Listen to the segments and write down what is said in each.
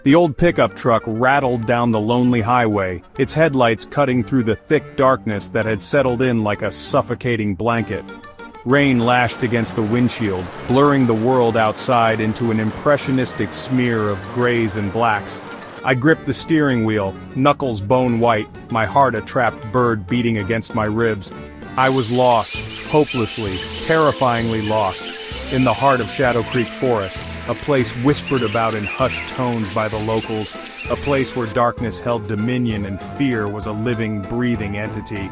The old pickup truck rattled down the lonely highway, its headlights cutting through the thick darkness that had settled in like a suffocating blanket. Rain lashed against the windshield, blurring the world outside into an impressionistic smear of grays and blacks. I gripped the steering wheel, knuckles bone white, my heart a trapped bird beating against my ribs. I was lost, hopelessly, terrifyingly lost, in the heart of Shadow Creek Forest, a place whispered about in hushed tones by the locals, a place where darkness held dominion and fear was a living, breathing entity.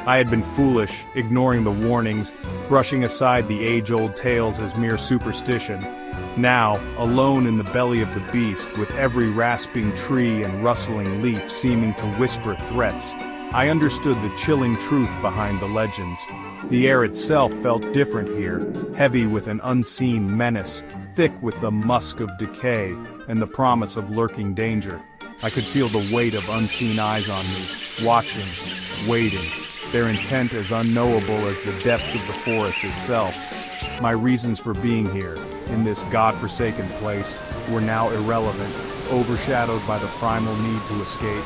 I had been foolish, ignoring the warnings, brushing aside the age-old tales as mere superstition. Now, alone in the belly of the beast, with every rasping tree and rustling leaf seeming to whisper threats, I understood the chilling truth behind the legends. The air itself felt different here, heavy with an unseen menace, thick with the musk of decay and the promise of lurking danger. I could feel the weight of unseen eyes on me, watching, waiting, their intent as unknowable as the depths of the forest itself. My reasons for being here, in this godforsaken place, were now irrelevant, overshadowed by the primal need to escape.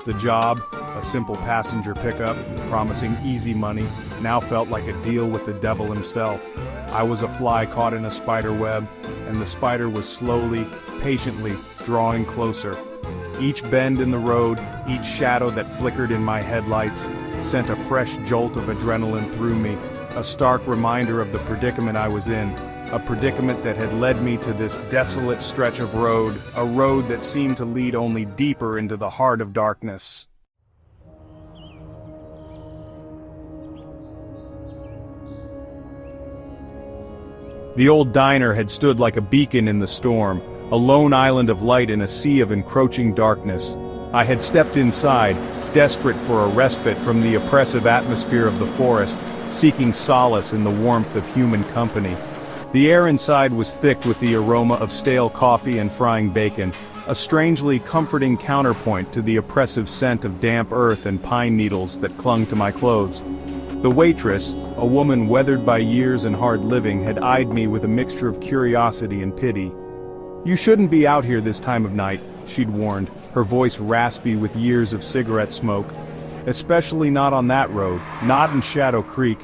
The job, a simple passenger pickup, promising easy money, now felt like a deal with the devil himself. I was a fly caught in a spider web, and the spider was slowly, patiently, drawing closer. Each bend in the road, each shadow that flickered in my headlights, sent a fresh jolt of adrenaline through me, a stark reminder of the predicament I was in, a predicament that had led me to this desolate stretch of road, a road that seemed to lead only deeper into the heart of darkness. The old diner had stood like a beacon in the storm, a lone island of light in a sea of encroaching darkness. I had stepped inside, desperate for a respite from the oppressive atmosphere of the forest, seeking solace in the warmth of human company. The air inside was thick with the aroma of stale coffee and frying bacon, a strangely comforting counterpoint to the oppressive scent of damp earth and pine needles that clung to my clothes. The waitress, a woman weathered by years and hard living, had eyed me with a mixture of curiosity and pity. "You shouldn't be out here this time of night," she'd warned, her voice raspy with years of cigarette smoke. "Especially not on that road, not in Shadow Creek."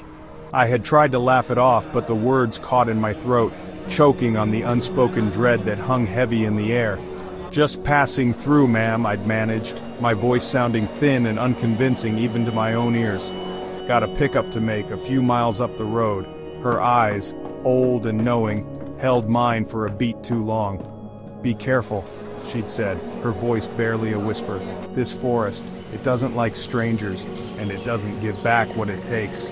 I had tried to laugh it off, but the words caught in my throat, choking on the unspoken dread that hung heavy in the air. "Just passing through, ma'am," I'd managed, my voice sounding thin and unconvincing even to my own ears. "Got a pickup to make a few miles up the road." Her eyes, old and knowing, held mine for a beat too long. "Be careful," she'd said, her voice barely a whisper. "This forest, it doesn't like strangers, and it doesn't give back what it takes."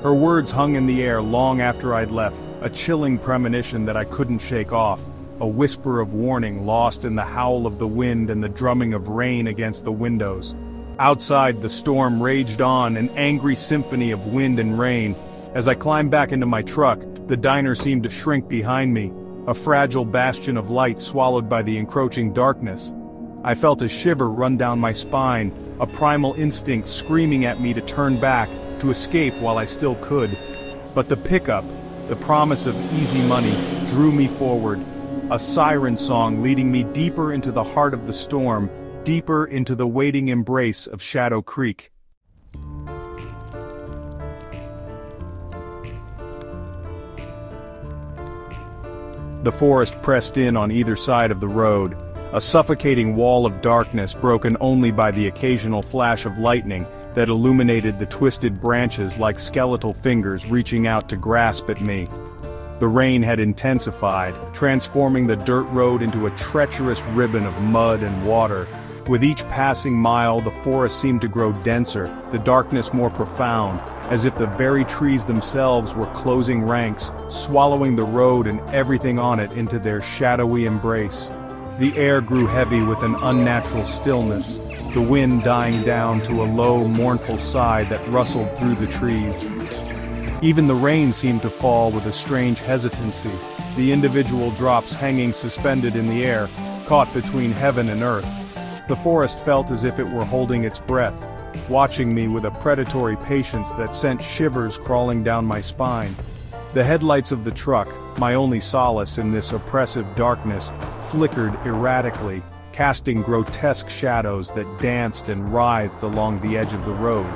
Her words hung in the air long after I'd left, a chilling premonition that I couldn't shake off, a whisper of warning lost in the howl of the wind and the drumming of rain against the windows. Outside, the storm raged on, an angry symphony of wind and rain. As I climbed back into my truck, the diner seemed to shrink behind me, a fragile bastion of light swallowed by the encroaching darkness. I felt a shiver run down my spine, a primal instinct screaming at me to turn back, to escape while I still could. But the pickup, the promise of easy money, drew me forward, a siren song leading me deeper into the heart of the storm, deeper into the waiting embrace of Shadow Creek. The forest pressed in on either side of the road, a suffocating wall of darkness broken only by the occasional flash of lightning that illuminated the twisted branches like skeletal fingers reaching out to grasp at me. The rain had intensified, transforming the dirt road into a treacherous ribbon of mud and water. With each passing mile, the forest seemed to grow denser, the darkness more profound, as if the very trees themselves were closing ranks, swallowing the road and everything on it into their shadowy embrace. The air grew heavy with an unnatural stillness, the wind dying down to a low, mournful sigh that rustled through the trees. Even the rain seemed to fall with a strange hesitancy, the individual drops hanging suspended in the air, caught between heaven and earth. The forest felt as if it were holding its breath, watching me with a predatory patience that sent shivers crawling down my spine. The headlights of the truck, my only solace in this oppressive darkness, flickered erratically, casting grotesque shadows that danced and writhed along the edge of the road.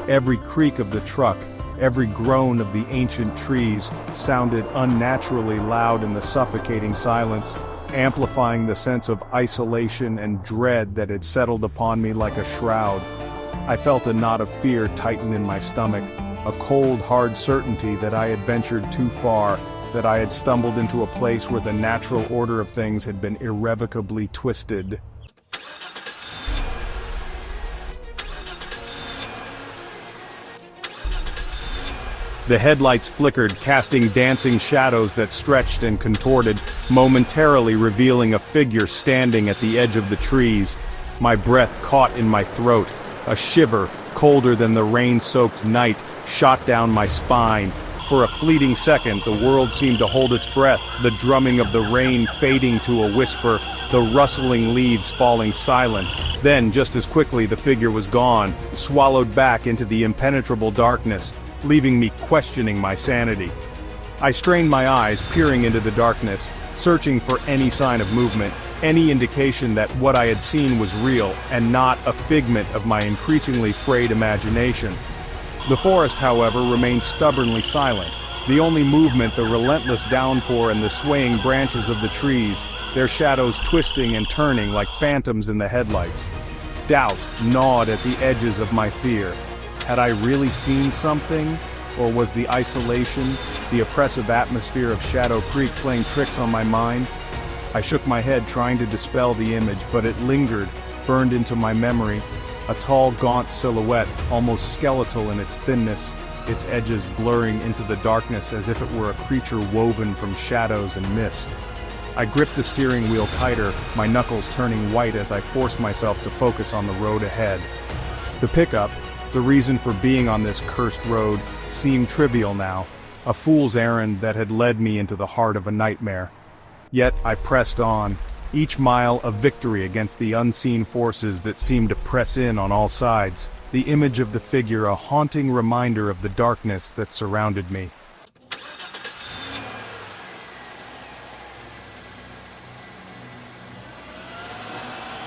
Every creak of the truck, every groan of the ancient trees sounded unnaturally loud in the suffocating silence, amplifying the sense of isolation and dread that had settled upon me like a shroud. I felt a knot of fear tighten in my stomach, a cold, hard certainty that I had ventured too far, that I had stumbled into a place where the natural order of things had been irrevocably twisted. The headlights flickered, casting dancing shadows that stretched and contorted, momentarily revealing a figure standing at the edge of the trees. My breath caught in my throat. A shiver, colder than the rain-soaked night, shot down my spine. For a fleeting second, the world seemed to hold its breath, the drumming of the rain fading to a whisper, the rustling leaves falling silent. Then, just as quickly, the figure was gone, swallowed back into the impenetrable darkness, leaving me questioning my sanity. I strained my eyes, peering into the darkness, searching for any sign of movement, any indication that what I had seen was real, and not a figment of my increasingly frayed imagination. The forest, however, remained stubbornly silent. The only movement, the relentless downpour and the swaying branches of the trees, their shadows twisting and turning like phantoms in the headlights. Doubt gnawed at the edges of my fear. Had I really seen something? Or was the isolation, the oppressive atmosphere of Shadow Creek playing tricks on my mind? I shook my head trying to dispel the image, but it lingered, burned into my memory. A tall, gaunt silhouette, almost skeletal in its thinness, its edges blurring into the darkness as if it were a creature woven from shadows and mist. I gripped the steering wheel tighter, my knuckles turning white as I forced myself to focus on the road ahead. The pickup, the reason for being on this cursed road, seemed trivial now, a fool's errand that had led me into the heart of a nightmare. Yet I pressed on, each mile a victory against the unseen forces that seemed to press in on all sides, the image of the figure a haunting reminder of the darkness that surrounded me.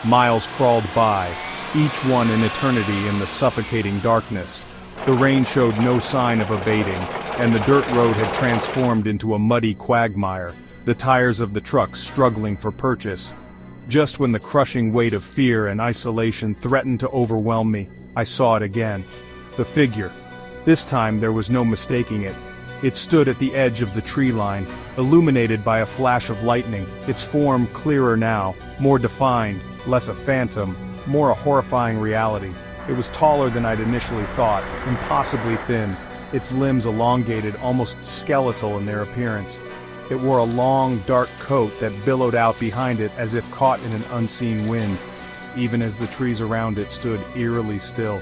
Miles crawled by, each one an eternity in the suffocating darkness. The rain showed no sign of abating, and the dirt road had transformed into a muddy quagmire, the tires of the truck struggling for purchase. Just when the crushing weight of fear and isolation threatened to overwhelm me, I saw it again. The figure. This time there was no mistaking it. It stood at the edge of the tree line, illuminated by a flash of lightning, its form clearer now, more defined, less a phantom, more a horrifying reality. It was taller than I'd initially thought, impossibly thin, its limbs elongated, almost skeletal in their appearance. It wore a long, dark coat that billowed out behind it as if caught in an unseen wind, even as the trees around it stood eerily still.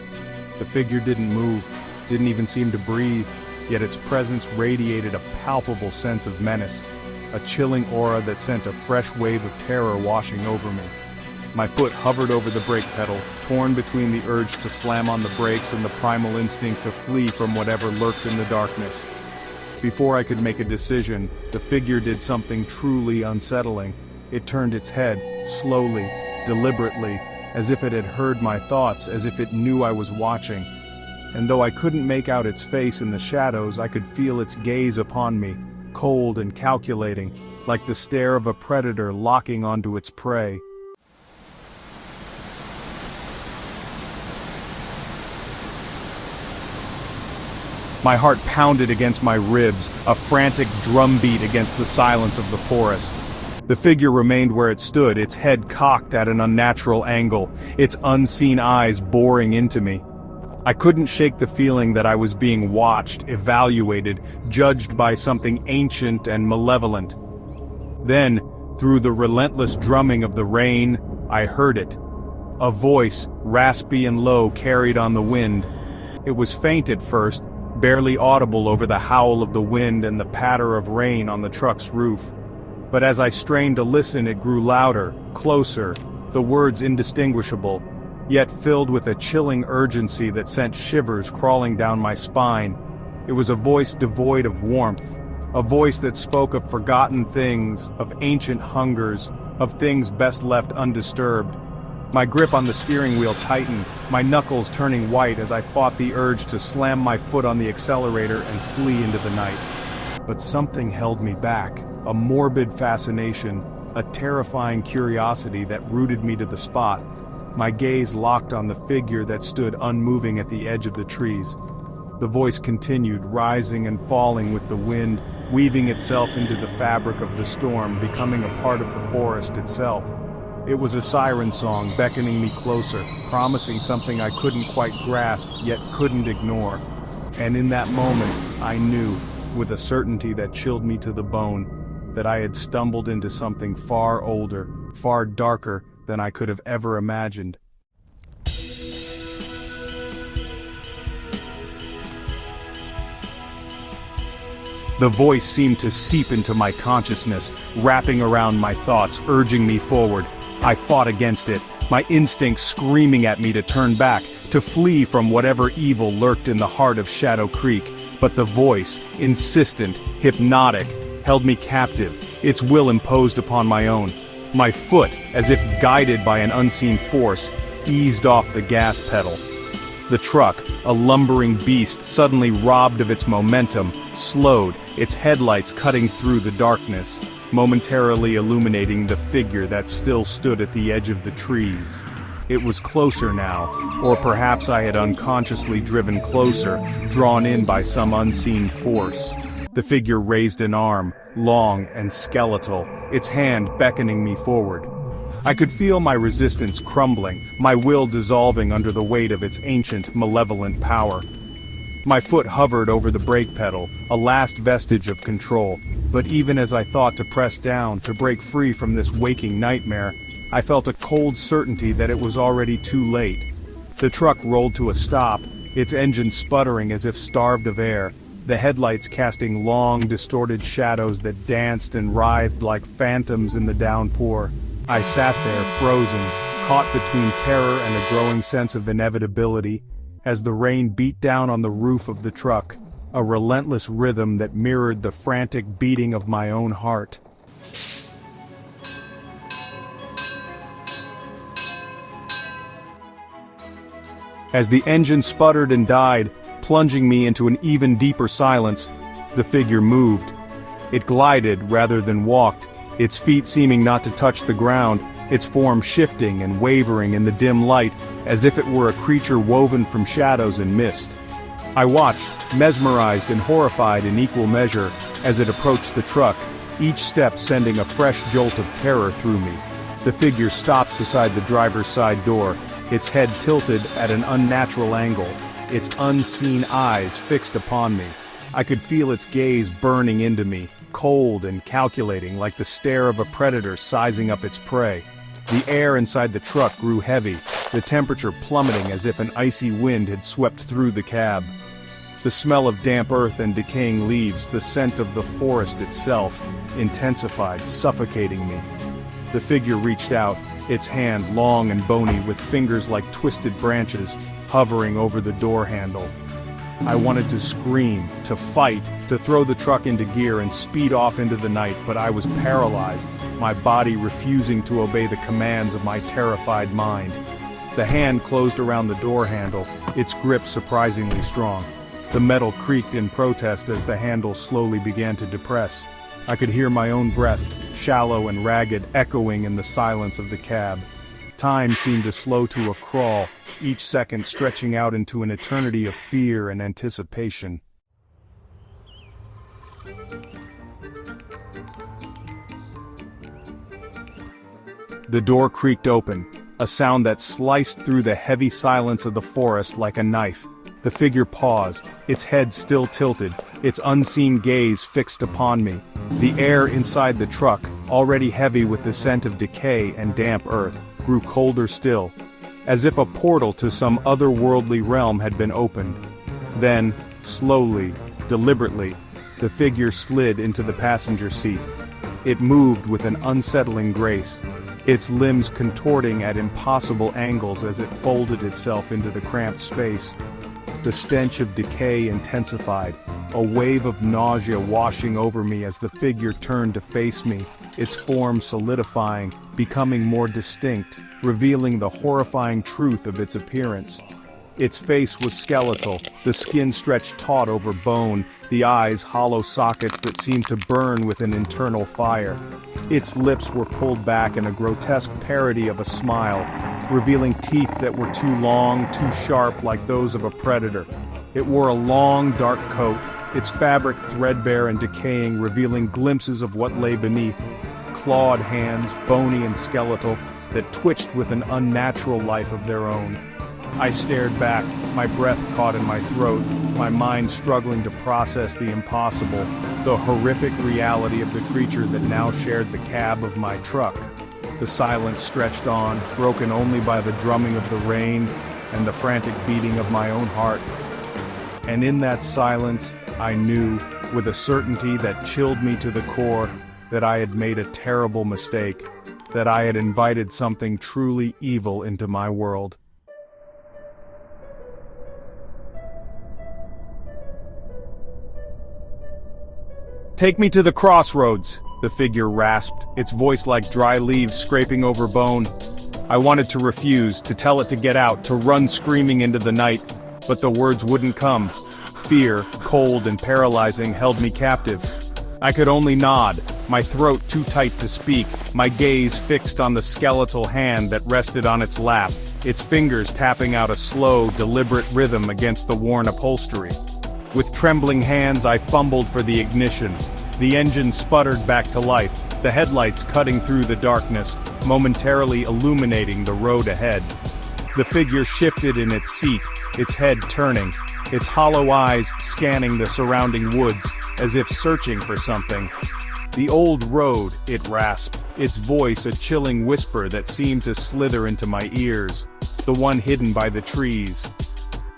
The figure didn't move, didn't even seem to breathe, yet its presence radiated a palpable sense of menace, a chilling aura that sent a fresh wave of terror washing over me. My foot hovered over the brake pedal, torn between the urge to slam on the brakes and the primal instinct to flee from whatever lurked in the darkness. Before I could make a decision, the figure did something truly unsettling. It turned its head, slowly, deliberately, as if it had heard my thoughts, as if it knew I was watching. And though I couldn't make out its face in the shadows, I could feel its gaze upon me, cold and calculating, like the stare of a predator locking onto its prey. My heart pounded against my ribs, a frantic drumbeat against the silence of the forest. The figure remained where it stood, its head cocked at an unnatural angle, its unseen eyes boring into me. I couldn't shake the feeling that I was being watched, evaluated, judged by something ancient and malevolent. Then, through the relentless drumming of the rain, I heard it. A voice, raspy and low, carried on the wind. It was faint at first, barely audible over the howl of the wind and the patter of rain on the truck's roof. But as I strained to listen, it grew louder, closer, the words indistinguishable, yet filled with a chilling urgency that sent shivers crawling down my spine. It was a voice devoid of warmth, a voice that spoke of forgotten things, of ancient hungers, of things best left undisturbed. My grip on the steering wheel tightened, my knuckles turning white as I fought the urge to slam my foot on the accelerator and flee into the night. But something held me back, a morbid fascination, a terrifying curiosity that rooted me to the spot. My gaze locked on the figure that stood unmoving at the edge of the trees. The voice continued, rising and falling with the wind, weaving itself into the fabric of the storm, becoming a part of the forest itself. It was a siren song beckoning me closer, promising something I couldn't quite grasp, yet couldn't ignore. And in that moment, I knew, with a certainty that chilled me to the bone, that I had stumbled into something far older, far darker than I could have ever imagined. The voice seemed to seep into my consciousness, wrapping around my thoughts, urging me forward. I fought against it, my instincts screaming at me to turn back, to flee from whatever evil lurked in the heart of Shadow Creek. But the voice, insistent, hypnotic, held me captive, its will imposed upon my own. My foot, as if guided by an unseen force, eased off the gas pedal. The truck, a lumbering beast suddenly robbed of its momentum, slowed, its headlights cutting through the darkness, momentarily illuminating the figure that still stood at the edge of the trees. It was closer now, or perhaps I had unconsciously driven closer, drawn in by some unseen force. The figure raised an arm, long and skeletal, its hand beckoning me forward. I could feel my resistance crumbling, my will dissolving under the weight of its ancient, malevolent power. My foot hovered over the brake pedal, a last vestige of control, but even as I thought to press down, to break free from this waking nightmare, I felt a cold certainty that it was already too late. The truck rolled to a stop, its engine sputtering as if starved of air, the headlights casting long, distorted shadows that danced and writhed like phantoms in the downpour. I sat there, frozen, caught between terror and a growing sense of inevitability, as the rain beat down on the roof of the truck, a relentless rhythm that mirrored the frantic beating of my own heart. As the engine sputtered and died, plunging me into an even deeper silence, the figure moved. It glided rather than walked, its feet seeming not to touch the ground, its form shifting and wavering in the dim light, as if it were a creature woven from shadows and mist. I watched, mesmerized and horrified in equal measure, as it approached the truck, each step sending a fresh jolt of terror through me. The figure stopped beside the driver's side door, its head tilted at an unnatural angle, its unseen eyes fixed upon me. I could feel its gaze burning into me, cold and calculating like the stare of a predator sizing up its prey. The air inside the truck grew heavy, the temperature plummeting as if an icy wind had swept through the cab. The smell of damp earth and decaying leaves, the scent of the forest itself, intensified, suffocating me. The figure reached out, its hand long and bony with fingers like twisted branches, hovering over the door handle. I wanted to scream, to fight, to throw the truck into gear and speed off into the night, but I was paralyzed, my body refusing to obey the commands of my terrified mind. The hand closed around the door handle, its grip surprisingly strong. The metal creaked in protest as the handle slowly began to depress. I could hear my own breath, shallow and ragged, echoing in the silence of the cab. Time seemed to slow to a crawl, each second stretching out into an eternity of fear and anticipation. The door creaked open, a sound that sliced through the heavy silence of the forest like a knife. The figure paused, its head still tilted, its unseen gaze fixed upon me. The air inside the truck, already heavy with the scent of decay and damp earth, grew colder still, as if a portal to some otherworldly realm had been opened. Then, slowly, deliberately, the figure slid into the passenger seat. It moved with an unsettling grace, its limbs contorting at impossible angles as it folded itself into the cramped space. The stench of decay intensified, a wave of nausea washing over me as the figure turned to face me, its form solidifying, becoming more distinct, revealing the horrifying truth of its appearance. Its face was skeletal, the skin stretched taut over bone, the eyes hollow sockets that seemed to burn with an internal fire. Its lips were pulled back in a grotesque parody of a smile, revealing teeth that were too long, too sharp like those of a predator. It wore a long, dark coat, its fabric threadbare and decaying, revealing glimpses of what lay beneath. Clawed hands, bony and skeletal, that twitched with an unnatural life of their own. I stared back, my breath caught in my throat, my mind struggling to process the impossible, the horrific reality of the creature that now shared the cab of my truck. The silence stretched on, broken only by the drumming of the rain and the frantic beating of my own heart. And in that silence, I knew, with a certainty that chilled me to the core, that I had made a terrible mistake, that I had invited something truly evil into my world. "Take me to the crossroads," the figure rasped, its voice like dry leaves scraping over bone. I wanted to refuse, to tell it to get out, to run screaming into the night, but the words wouldn't come. Fear, cold and paralyzing, held me captive. I could only nod, my throat too tight to speak, my gaze fixed on the skeletal hand that rested on its lap, its fingers tapping out a slow, deliberate rhythm against the worn upholstery. With trembling hands I fumbled for the ignition. The engine sputtered back to life, the headlights cutting through the darkness, momentarily illuminating the road ahead. The figure shifted in its seat, its head turning, its hollow eyes scanning the surrounding woods, as if searching for something. "The old road," it rasped, its voice a chilling whisper that seemed to slither into my ears. "The one hidden by the trees."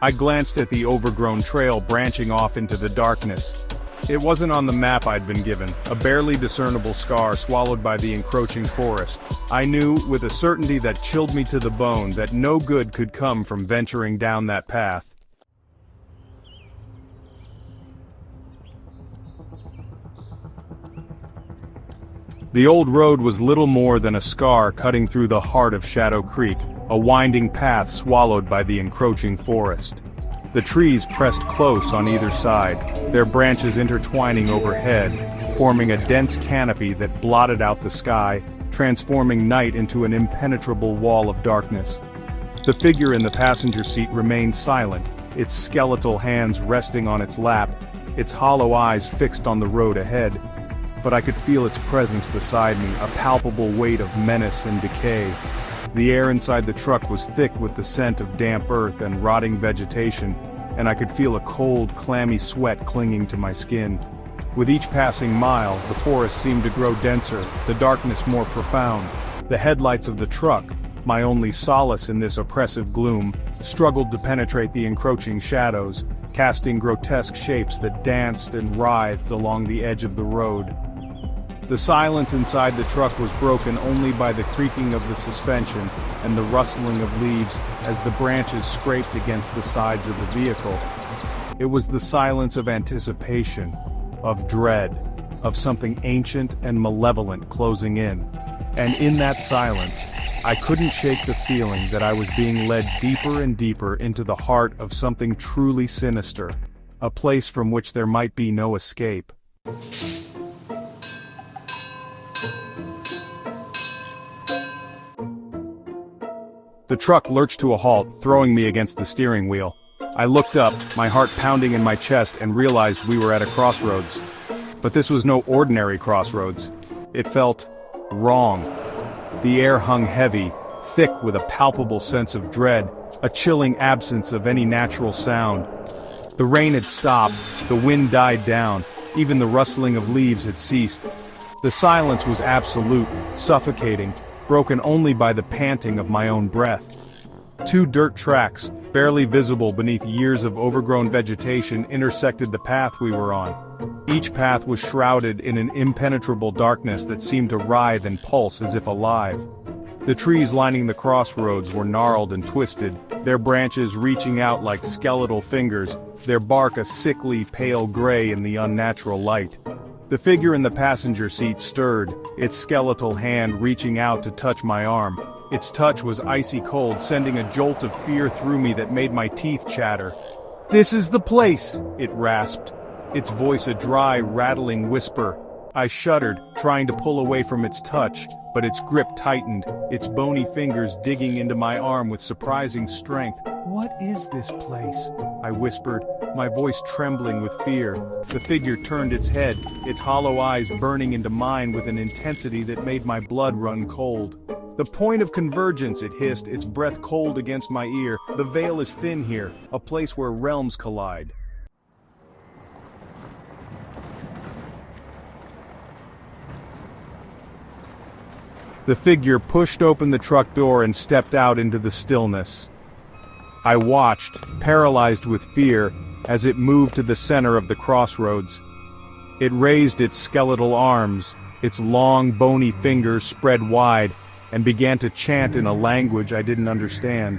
I glanced at the overgrown trail branching off into the darkness. It wasn't on the map I'd been given, a barely discernible scar swallowed by the encroaching forest. I knew, with a certainty that chilled me to the bone, that no good could come from venturing down that path. The old road was little more than a scar cutting through the heart of Shadow Creek, a winding path swallowed by the encroaching forest. The trees pressed close on either side, their branches intertwining overhead, forming a dense canopy that blotted out the sky, transforming night into an impenetrable wall of darkness. The figure in the passenger seat remained silent, its skeletal hands resting on its lap, its hollow eyes fixed on the road ahead. But I could feel its presence beside me, a palpable weight of menace and decay. The air inside the truck was thick with the scent of damp earth and rotting vegetation, and I could feel a cold, clammy sweat clinging to my skin. With each passing mile, the forest seemed to grow denser, the darkness more profound. The headlights of the truck, my only solace in this oppressive gloom, struggled to penetrate the encroaching shadows, casting grotesque shapes that danced and writhed along the edge of the road. The silence inside the truck was broken only by the creaking of the suspension and the rustling of leaves as the branches scraped against the sides of the vehicle. It was the silence of anticipation, of dread, of something ancient and malevolent closing in. And in that silence, I couldn't shake the feeling that I was being led deeper and deeper into the heart of something truly sinister, a place from which there might be no escape. The truck lurched to a halt, throwing me against the steering wheel. I looked up, my heart pounding in my chest, and realized we were at a crossroads. But this was no ordinary crossroads. It felt wrong. The air hung heavy, thick with a palpable sense of dread, a chilling absence of any natural sound. The rain had stopped, the wind died down, even the rustling of leaves had ceased. The silence was absolute, suffocating, broken only by the panting of my own breath. Two dirt tracks, barely visible beneath years of overgrown vegetation, intersected the path we were on. Each path was shrouded in an impenetrable darkness that seemed to writhe and pulse as if alive. The trees lining the crossroads were gnarled and twisted, their branches reaching out like skeletal fingers, their bark a sickly, pale gray in the unnatural light. The figure in the passenger seat stirred, its skeletal hand reaching out to touch my arm. Its touch was icy cold, sending a jolt of fear through me that made my teeth chatter. "This is the place," it rasped, its voice a dry, rattling whisper. I shuddered, trying to pull away from its touch, but its grip tightened, its bony fingers digging into my arm with surprising strength. "What is this place?" I whispered, my voice trembling with fear. The figure turned its head, its hollow eyes burning into mine with an intensity that made my blood run cold. "The point of convergence," it hissed, its breath cold against my ear. "The veil is thin here, a place where realms collide." The figure pushed open the truck door and stepped out into the stillness. I watched, paralyzed with fear, as it moved to the center of the crossroads. It raised its skeletal arms, its long, bony fingers spread wide, and began to chant in a language I didn't understand.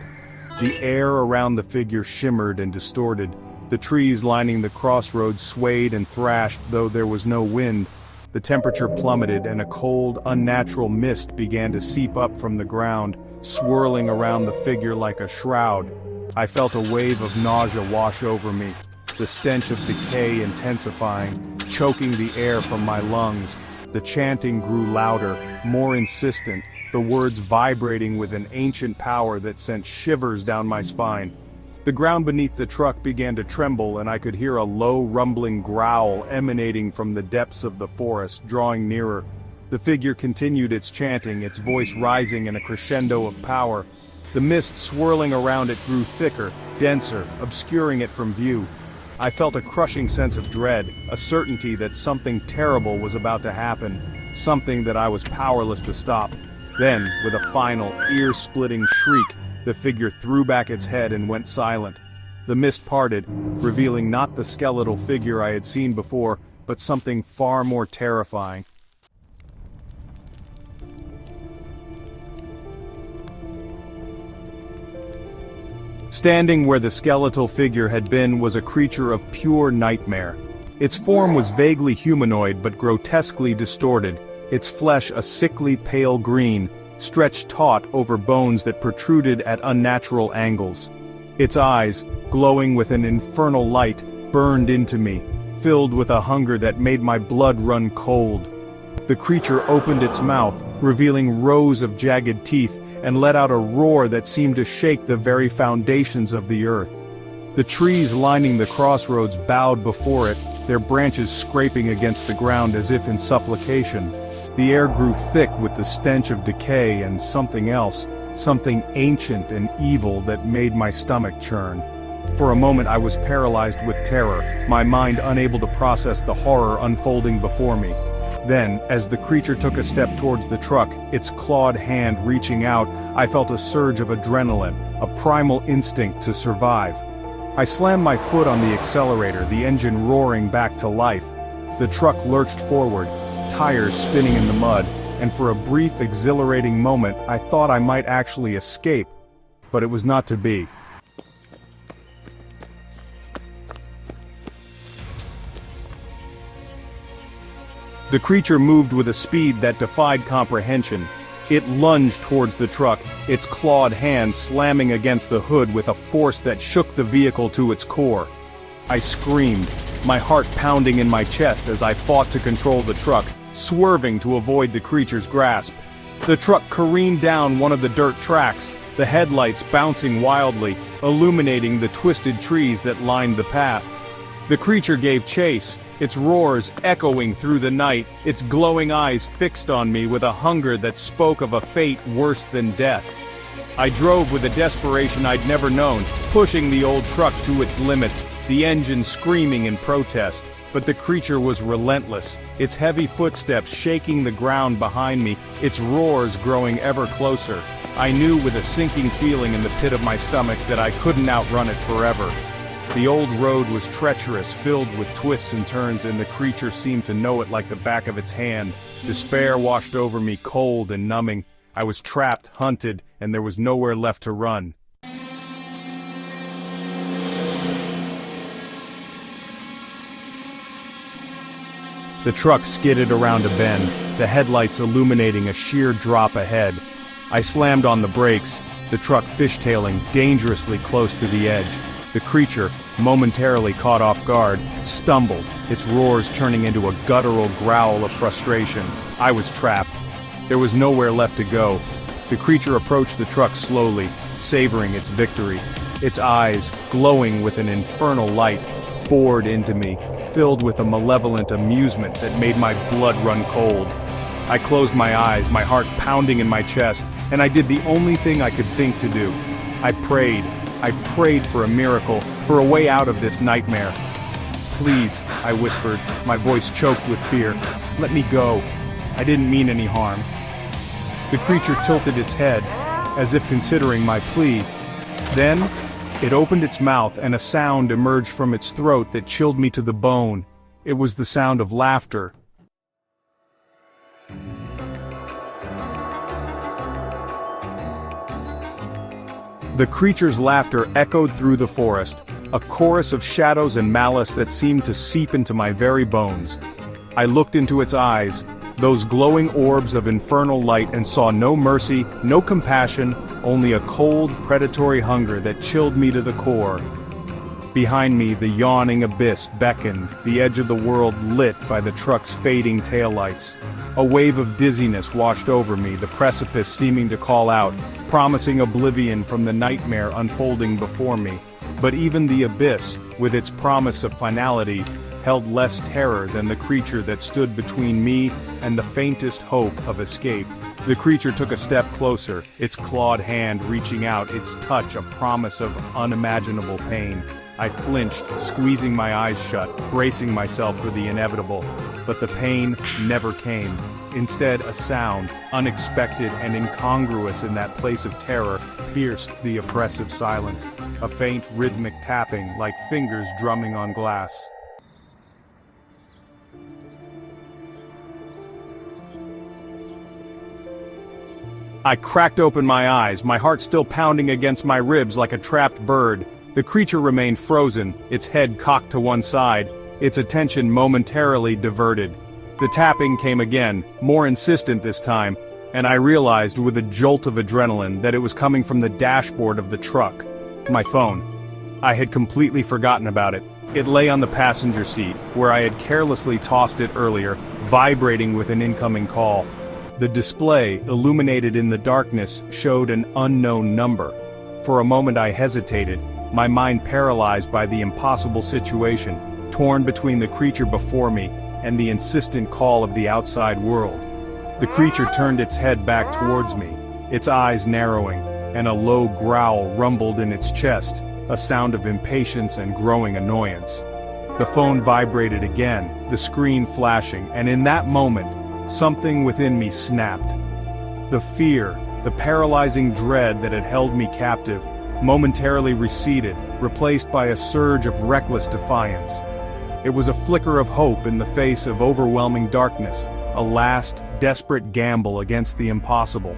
The air around the figure shimmered and distorted. The trees lining the crossroads swayed and thrashed, though there was no wind. The temperature plummeted and a cold, unnatural mist began to seep up from the ground, swirling around the figure like a shroud. I felt a wave of nausea wash over me, the stench of decay intensifying, choking the air from my lungs. The chanting grew louder, more insistent, the words vibrating with an ancient power that sent shivers down my spine. The ground beneath the truck began to tremble and I could hear a low rumbling growl emanating from the depths of the forest, drawing nearer. The figure continued its chanting, its voice rising in a crescendo of power. The mist swirling around it grew thicker, denser, obscuring it from view. I felt a crushing sense of dread, a certainty that something terrible was about to happen, something that I was powerless to stop. Then, with a final, ear-splitting shriek, the figure threw back its head and went silent. The mist parted, revealing not the skeletal figure I had seen before, but something far more terrifying. Standing where the skeletal figure had been was a creature of pure nightmare. Its form was vaguely humanoid but grotesquely distorted, its flesh a sickly pale green, stretched taut over bones that protruded at unnatural angles. Its eyes, glowing with an infernal light, burned into me, filled with a hunger that made my blood run cold. The creature opened its mouth, revealing rows of jagged teeth, and let out a roar that seemed to shake the very foundations of the earth. The trees lining the crossroads bowed before it, their branches scraping against the ground as if in supplication. The air grew thick with the stench of decay and something else, something ancient and evil that made my stomach churn. For a moment I was paralyzed with terror, my mind unable to process the horror unfolding before me. Then, as the creature took a step towards the truck, its clawed hand reaching out, I felt a surge of adrenaline, a primal instinct to survive. I slammed my foot on the accelerator, the engine roaring back to life. The truck lurched forward, tires spinning in the mud, and for a brief, exhilarating moment I thought I might actually escape, but it was not to be. The creature moved with a speed that defied comprehension. It lunged towards the truck, its clawed hand slamming against the hood with a force that shook the vehicle to its core. I screamed, my heart pounding in my chest as I fought to control the truck, swerving to avoid the creature's grasp. The truck careened down one of the dirt tracks, the headlights bouncing wildly, illuminating the twisted trees that lined the path. The creature gave chase, its roars echoing through the night, its glowing eyes fixed on me with a hunger that spoke of a fate worse than death. I drove with a desperation I'd never known, pushing the old truck to its limits, the engine screaming in protest. But the creature was relentless, its heavy footsteps shaking the ground behind me, its roars growing ever closer. I knew with a sinking feeling in the pit of my stomach that I couldn't outrun it forever. The old road was treacherous, filled with twists and turns, and the creature seemed to know it like the back of its hand. Despair washed over me, cold and numbing. I was trapped, hunted, and there was nowhere left to run. The truck skidded around a bend, the headlights illuminating a sheer drop ahead. I slammed on the brakes, the truck fishtailing dangerously close to the edge. The creature, momentarily caught off guard, stumbled, its roars turning into a guttural growl of frustration. I was trapped. There was nowhere left to go. The creature approached the truck slowly, savoring its victory. Its eyes, glowing with an infernal light, bored into me, filled with a malevolent amusement that made my blood run cold. I closed my eyes, my heart pounding in my chest, and I did the only thing I could think to do. I prayed for a miracle, for a way out of this nightmare. "Please," I whispered, my voice choked with fear. "Let me go. I didn't mean any harm." The creature tilted its head, as if considering my plea. Then, it opened its mouth and a sound emerged from its throat that chilled me to the bone. It was the sound of laughter. The creature's laughter echoed through the forest, a chorus of shadows and malice that seemed to seep into my very bones. I looked into its eyes, those glowing orbs of infernal light, and saw no mercy, no compassion, only a cold, predatory hunger that chilled me to the core. Behind me, the yawning abyss beckoned, the edge of the world lit by the truck's fading taillights. A wave of dizziness washed over me, the precipice seeming to call out, promising oblivion from the nightmare unfolding before me. But even the abyss, with its promise of finality, held less terror than the creature that stood between me and the faintest hope of escape. The creature took a step closer, its clawed hand reaching out, its touch a promise of unimaginable pain. I flinched, squeezing my eyes shut, bracing myself for the inevitable. But the pain never came. Instead, a sound, unexpected and incongruous in that place of terror, pierced the oppressive silence. A faint rhythmic tapping, like fingers drumming on glass. I cracked open my eyes, my heart still pounding against my ribs like a trapped bird. The creature remained frozen, its head cocked to one side, its attention momentarily diverted. The tapping came again, more insistent this time, and I realized with a jolt of adrenaline that it was coming from the dashboard of the truck. My phone. I had completely forgotten about it. It lay on the passenger seat, where I had carelessly tossed it earlier, vibrating with an incoming call. The display, illuminated in the darkness, showed an unknown number. For a moment I hesitated, my mind paralyzed by the impossible situation, torn between the creature before me and the insistent call of the outside world. The creature turned its head back towards me, its eyes narrowing, and a low growl rumbled in its chest, a sound of impatience and growing annoyance. The phone vibrated again, the screen flashing, and in that moment, something within me snapped. The fear, the paralyzing dread that had held me captive, momentarily receded, replaced by a surge of reckless defiance. It was a flicker of hope in the face of overwhelming darkness, a last, desperate gamble against the impossible.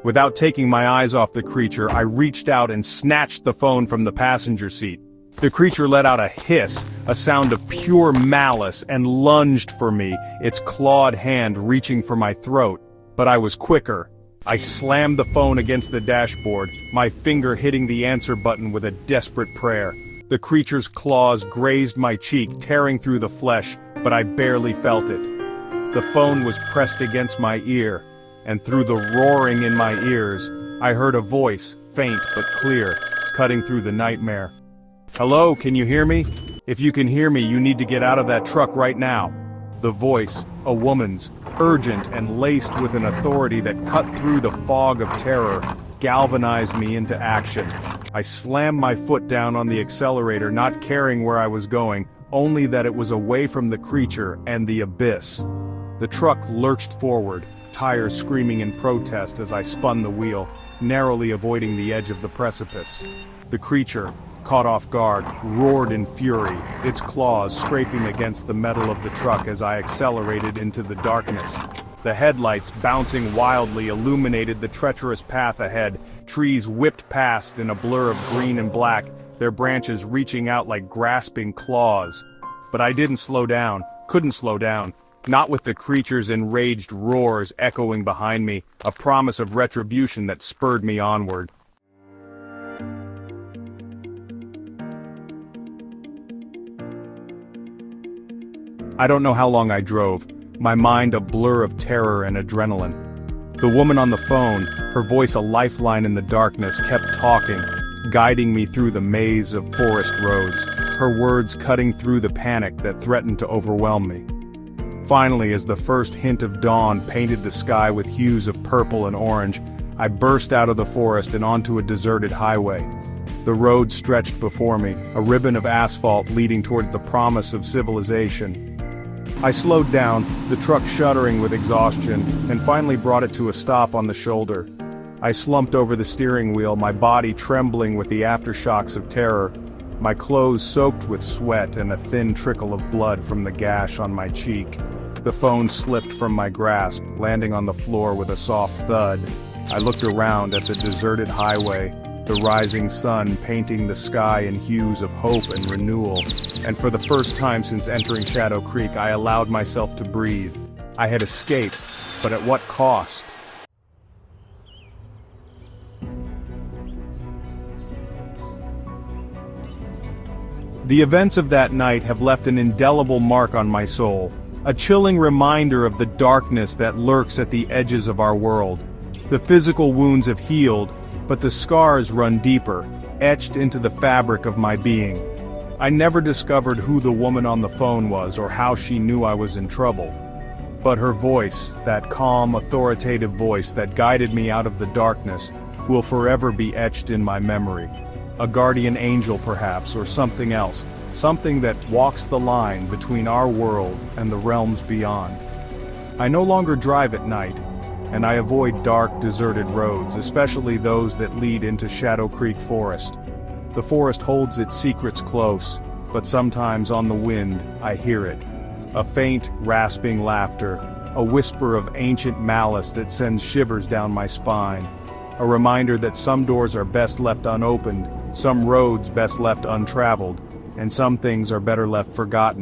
Without taking my eyes off the creature, I reached out and snatched the phone from the passenger seat. The creature let out a hiss, a sound of pure malice, and lunged for me, its clawed hand reaching for my throat. But I was quicker. I slammed the phone against the dashboard, my finger hitting the answer button with a desperate prayer. The creature's claws grazed my cheek, tearing through the flesh, but I barely felt it. The phone was pressed against my ear, and through the roaring in my ears, I heard a voice, faint but clear, cutting through the nightmare. "Hello, can you hear me? If you can hear me, you need to get out of that truck right now." The voice, a woman's, urgent and laced with an authority that cut through the fog of terror, galvanized me into action. I slammed my foot down on the accelerator, not caring where I was going, only that it was away from the creature and the abyss. The truck lurched forward, tires screaming in protest as I spun the wheel, narrowly avoiding the edge of the precipice. The creature, caught off guard, roared in fury, its claws scraping against the metal of the truck as I accelerated into the darkness. The headlights, bouncing wildly, illuminated the treacherous path ahead. Trees whipped past in a blur of green and black, their branches reaching out like grasping claws. But I didn't slow down, couldn't slow down. Not with the creature's enraged roars echoing behind me, a promise of retribution that spurred me onward. I don't know how long I drove, my mind a blur of terror and adrenaline. The woman on the phone, her voice a lifeline in the darkness, kept talking, guiding me through the maze of forest roads, her words cutting through the panic that threatened to overwhelm me. Finally, as the first hint of dawn painted the sky with hues of purple and orange, I burst out of the forest and onto a deserted highway. The road stretched before me, a ribbon of asphalt leading towards the promise of civilization. I slowed down, the truck shuddering with exhaustion, and finally brought it to a stop on the shoulder. I slumped over the steering wheel, my body trembling with the aftershocks of terror, my clothes soaked with sweat and a thin trickle of blood from the gash on my cheek. The phone slipped from my grasp, landing on the floor with a soft thud. I looked around at the deserted highway, the rising sun painting the sky in hues of hope and renewal, and for the first time since entering Shadow Creek I allowed myself to breathe. I had escaped, but at what cost? The events of that night have left an indelible mark on my soul, a chilling reminder of the darkness that lurks at the edges of our world. The physical wounds have healed, but the scars run deeper, etched into the fabric of my being. I never discovered who the woman on the phone was or how she knew I was in trouble. But her voice, that calm, authoritative voice that guided me out of the darkness, will forever be etched in my memory. A guardian angel perhaps, or something else, something that walks the line between our world and the realms beyond. I no longer drive at night, and I avoid dark, deserted roads, especially those that lead into Shadow Creek Forest. The forest holds its secrets close, but sometimes on the wind, I hear it. A faint, rasping laughter, a whisper of ancient malice that sends shivers down my spine. A reminder that some doors are best left unopened, some roads best left untraveled, and some things are better left forgotten.